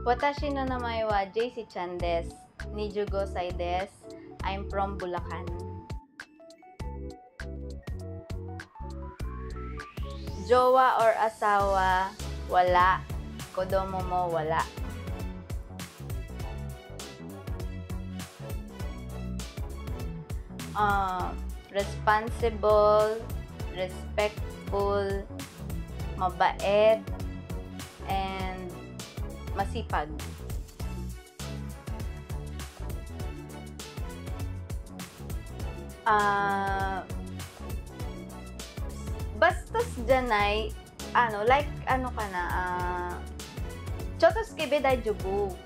Watashi no namae wa JC-chan desu. 25 歳です. I'm from Bulacan. Jowa or asawa? Wala. Kodomo mo wala. Responsible, respectful, mabait, and masipag. Bastos janay, like, ka na, chotos kebe daijoubu.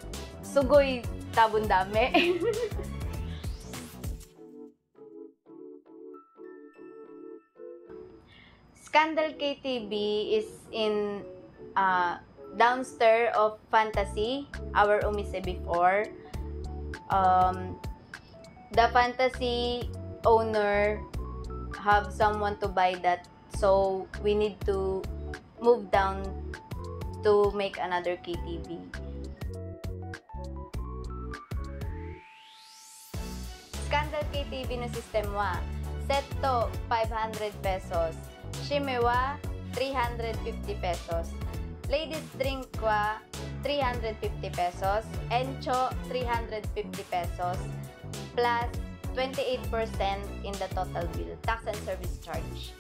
Sugoy tabun dame. Scandal KTV is in downstairs of Fantasy, our umise before. The Fantasy owner have someone to buy that, so we need to move down to make another KTV. Scandal KTV no system wa set to 500 pesos. Shime wa 350 pesos. Ladies drink wa 350 pesos. Encho 350 pesos. Plus 28% in the total bill. Tax and service charge.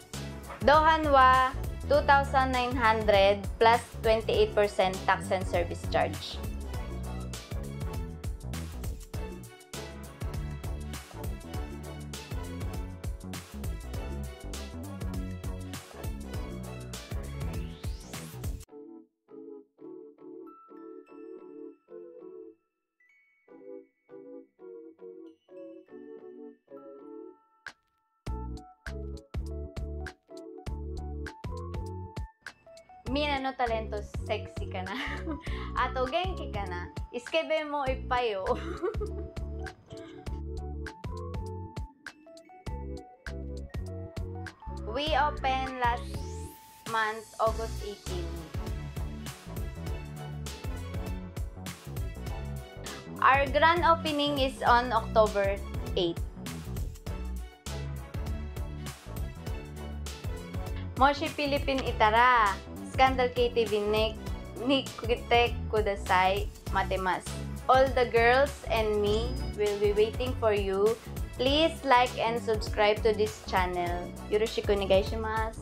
Dohan wa 2,900 plus 28% tax and service charge. Mina no talento, sexy ka na. Ato genki ka na. Iskebe mo ipayo. We opened last month, August 18. Our grand opening is on October 8. Moshi Philippine itara. Scandal KTV nikite kudasai matemas. All the girls and me will be waiting for you. Please like and subscribe to this channel. Yoroshiku onegaishimasu.